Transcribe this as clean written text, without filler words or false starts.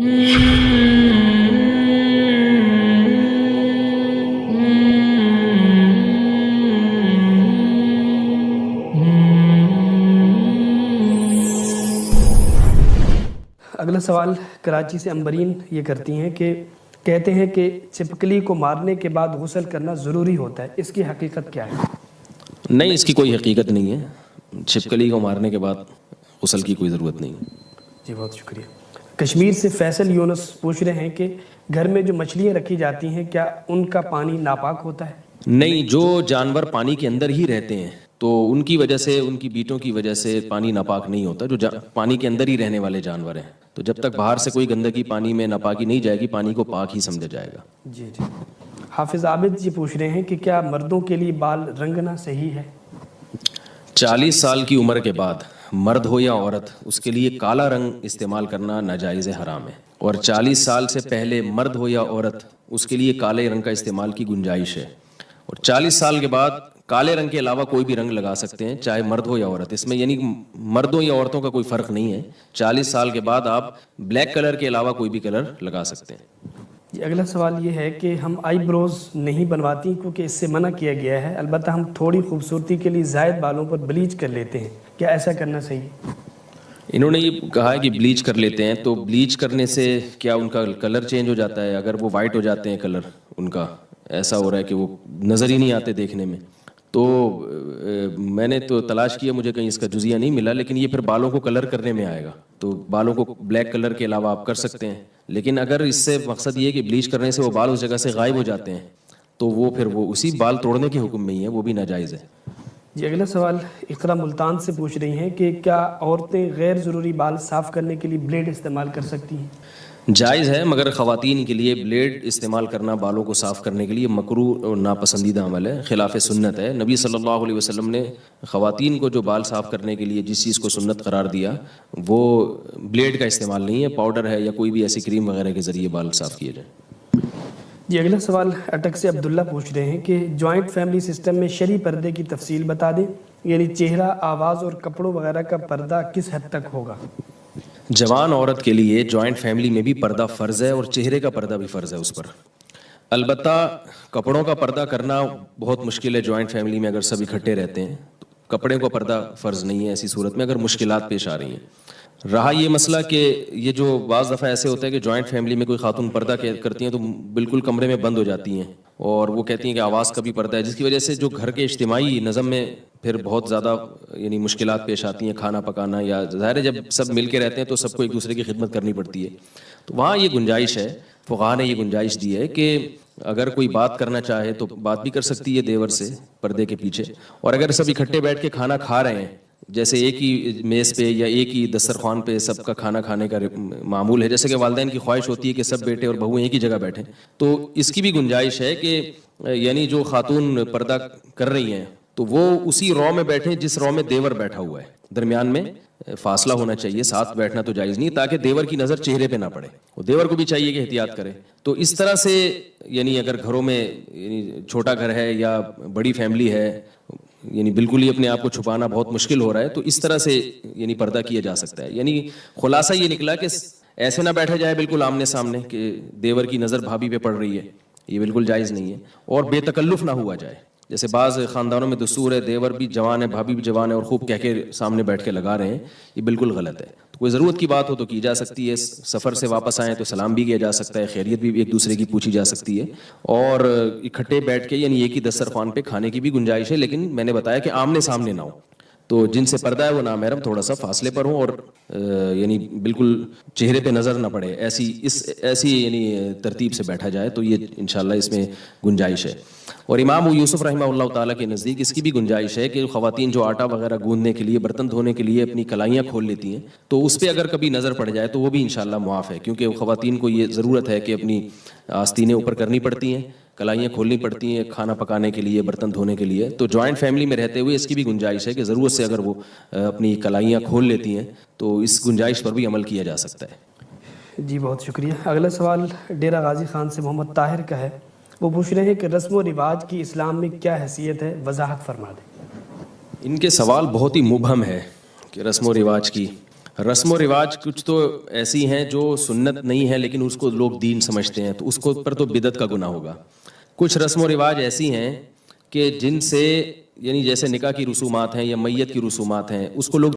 اگلا سوال کراچی سے امبرین یہ کرتی ہیں کہ کہتے ہیں کہ چھپکلی کو مارنے کے بعد غسل کرنا ضروری ہوتا ہے، اس کی حقیقت کیا ہے؟ نہیں، اس کی کوئی حقیقت نہیں ہے، چھپکلی کو مارنے کے بعد غسل کی کوئی ضرورت نہیں ہے۔ جی بہت شکریہ۔ کشمیر سے فیصل یونس پوچھ رہے ہیں کہ گھر میں جو مچھلیاں رکھی جاتی ہیں کیا ان کا پانی ناپاک ہوتا ہے؟ نہیں، جو جانور پانی کے اندر ہی رہتے ہیں تو ان کی وجہ سے، ان کی بیٹوں کی وجہ سے پانی ناپاک نہیں ہوتا۔ جو پانی کے اندر ہی رہنے والے جانور ہیں تو جب تک باہر سے کوئی گندگی پانی میں ناپاکی نہیں جائے گی، پانی کو پاک ہی سمجھا جائے گا۔ جی جی۔ حافظ عابد جی پوچھ رہے ہیں کہ کیا مردوں کے لیے بال رنگنا صحیح ہے؟ 40 سال کی عمر کے بعد مرد ہو یا عورت، اس کے لیے کالا رنگ استعمال کرنا ناجائز حرام ہے، اور 40 سال سے پہلے مرد ہو یا عورت، اس کے لیے کالے رنگ کا استعمال کی گنجائش ہے، اور 40 سال کے بعد کالے رنگ کے علاوہ کوئی بھی رنگ لگا سکتے ہیں، چاہے مرد ہو یا عورت۔ اس میں یعنی مردوں یا عورتوں کا کوئی فرق نہیں ہے، 40 سال کے بعد آپ بلیک کلر کے علاوہ کوئی بھی کلر لگا سکتے ہیں۔ جی اگلا سوال یہ ہے کہ ہم آئی بروز نہیں بنواتی کیونکہ اس سے منع کیا گیا ہے، البتہ ہم تھوڑی خوبصورتی کے لیے زائد بالوں پر بلیچ کر لیتے ہیں، کیا ایسا کرنا صحیح ہے؟ انہوں نے یہ کہا ہے کہ بلیچ کر لیتے ہیں، تو بلیچ کرنے سے کیا ان کا کلر چینج ہو جاتا ہے؟ اگر وہ وائٹ ہو جاتے ہیں کلر ان کا، ایسا ہو رہا ہے کہ وہ نظر ہی نہیں آتے دیکھنے میں، تو میں نے تو تلاش کیا، مجھے کہیں اس کا جزیہ نہیں ملا، لیکن یہ پھر بالوں کو کلر کرنے میں آئے گا، تو بالوں کو بلیک کلر کے علاوہ آپ کر سکتے ہیں، لیکن اگر اس سے مقصد یہ ہے کہ بلیچ کرنے سے وہ بال اس جگہ سے غائب ہو جاتے ہیں تو وہ پھر وہ اسی بال توڑنے کے حکم میں ہی ہے، وہ بھی ناجائز ہے۔ جی اگلا سوال اقرا ملتان سے پوچھ رہی ہیں کہ کیا عورتیں غیر ضروری بال صاف کرنے کے لیے بلیڈ استعمال کر سکتی ہیں؟ جائز ہے، مگر خواتین کے لیے بلیڈ استعمال کرنا بالوں کو صاف کرنے کے لیے مکروہ اور ناپسندیدہ عمل ہے، خلاف سنت ہے۔ نبی صلی اللہ علیہ وسلم نے خواتین کو جو بال صاف کرنے کے لیے جس چیز کو سنت قرار دیا وہ بلیڈ کا استعمال نہیں ہے، پاؤڈر ہے یا کوئی بھی ایسی کریم وغیرہ کے ذریعے بال صاف کیے جائیں۔ جی اگلا سوال اٹک سے عبداللہ پوچھ رہے ہیں کہ جوائنٹ فیملی سسٹم میں شرعی پردے کی تفصیل بتا دیں، یعنی چہرہ، آواز اور کپڑوں وغیرہ کا پردہ کس حد تک ہوگا؟ جوان عورت کے لیے جوائنٹ فیملی میں بھی پردہ فرض ہے اور چہرے کا پردہ بھی فرض ہے اس پر، البتہ کپڑوں کا پردہ کرنا بہت مشکل ہے۔ جوائنٹ فیملی میں اگر سب اکٹھے رہتے ہیں تو کپڑے کا پردہ فرض نہیں ہے ایسی صورت میں، اگر مشکلات پیش آ رہی ہیں۔ رہا یہ مسئلہ کہ یہ جو بعض دفعہ ایسے ہوتا ہے کہ جوائنٹ فیملی میں کوئی خاتون پردہ کرتی ہیں تو بالکل کمرے میں بند ہو جاتی ہیں اور وہ کہتی ہیں کہ آواز کا بھی پردہ ہے، جس کی وجہ سے جو گھر کے اجتماعی نظم میں پھر بہت زیادہ یعنی مشکلات پیش آتی ہیں، کھانا پکانا، یا ظاہر ہے جب سب مل کے رہتے ہیں تو سب کو ایک دوسرے کی خدمت کرنی پڑتی ہے، تو وہاں یہ گنجائش ہے، فقہاء نے یہ گنجائش دی ہے کہ اگر کوئی بات کرنا چاہے تو بات بھی کر سکتی ہے دیور سے پردے کے پیچھے، اور اگر سب اکٹھے بیٹھ کے کھانا کھا رہے ہیں، جیسے ایک ہی میز پہ یا ایک ہی دسترخوان پہ سب کا کھانا کھانے کا معمول ہے، جیسے کہ والدین کی خواہش ہوتی ہے کہ سب بیٹے اور بہو ایک ہی جگہ بیٹھیں، تو اس کی بھی گنجائش ہے کہ یعنی جو خاتون پردہ کر رہی ہیں تو وہ اسی رو میں بیٹھیں جس رو میں دیور بیٹھا ہوا ہے، درمیان میں فاصلہ ہونا چاہیے، ساتھ بیٹھنا تو جائز نہیں، تاکہ دیور کی نظر چہرے پہ نہ پڑے، اور دیور کو بھی چاہیے کہ احتیاط کرے۔ تو اس طرح سے یعنی اگر گھروں میں یعنی چھوٹا گھر ہے یا بڑی فیملی ہے، یعنی بالکل ہی اپنے آپ کو چھپانا بہت مشکل ہو رہا ہے، تو اس طرح سے یعنی پردہ کیا جا سکتا ہے۔ یعنی خلاصہ یہ نکلا کہ ایسے نہ بیٹھا جائے بالکل آمنے سامنے کہ دیور کی نظر بھابھی پہ پڑ رہی ہے، یہ بالکل جائز نہیں ہے، اور بے تکلف نہ ہوا جائے، جیسے بعض خاندانوں میں دستور ہے دیور بھی جوان ہے، بھابھی بھی جوان ہے، اور خوب کہہ کے سامنے بیٹھ کے لگا رہے ہیں، یہ بالکل غلط ہے۔ تو کوئی ضرورت کی بات ہو تو کی جا سکتی ہے، سفر سے واپس آئیں تو سلام بھی کیا جا سکتا ہے، خیریت بھی ایک دوسرے کی پوچھی جا سکتی ہے، اور اکٹھے بیٹھ کے یعنی ایک ہی دسترخوان پہ کھانے کی بھی گنجائش ہے، لیکن میں نے بتایا کہ آمنے سامنے نہ ہو، تو جن سے پردہ ہے وہ نامحرم تھوڑا سا فاصلے پر ہوں، اور یعنی بالکل چہرے پہ نظر نہ پڑے، ایسی یعنی ترتیب سے بیٹھا جائے، تو یہ انشاءاللہ اس میں گنجائش ہے۔ اور امام یوسف رحمہ اللہ تعالیٰ کے نزدیک اس کی بھی گنجائش ہے کہ خواتین جو آٹا وغیرہ گوندنے کے لیے، برتن دھونے کے لیے اپنی کلائیاں کھول لیتی ہیں، تو اس پہ اگر کبھی نظر پڑ جائے تو وہ بھی انشاءاللہ معاف ہے، کیونکہ خواتین کو یہ ضرورت ہے کہ اپنی آستینیں اوپر کرنی پڑتی ہیں، کلائیاں کھولنی پڑتی ہیں کھانا پکانے کے لیے، برتن دھونے کے لیے، تو جوائنٹ فیملی میں رہتے ہوئے اس کی بھی گنجائش ہے کہ ضرورت سے اگر وہ اپنی کلائیاں کھول لیتی ہیں تو اس گنجائش پر بھی عمل کیا جا سکتا ہے۔ جی بہت شکریہ۔ اگلا سوال ڈیرہ غازی خان سے محمد طاہر کا ہے، وہ پوچھ رہے ہیں کہ رسم و رواج کی اسلام میں کیا حیثیت ہے، وضاحت فرما دیں۔ ان کے سوال بہت ہی مبہم ہے کہ رسم و رواج کی رسم و رواج کچھ تو ایسی ہیں جو سنت نہیں ہے لیکن اس کو لوگ دین سمجھتے ہیں، تو اس کو پر تو بدعت کا گناہ ہوگا. کچھ رسم و رواج ایسی ہیں کہ جن سے یعنی جیسے نکاح کی رسومات ہیں یا میت کی رسومات ہیں، اس کو لوگ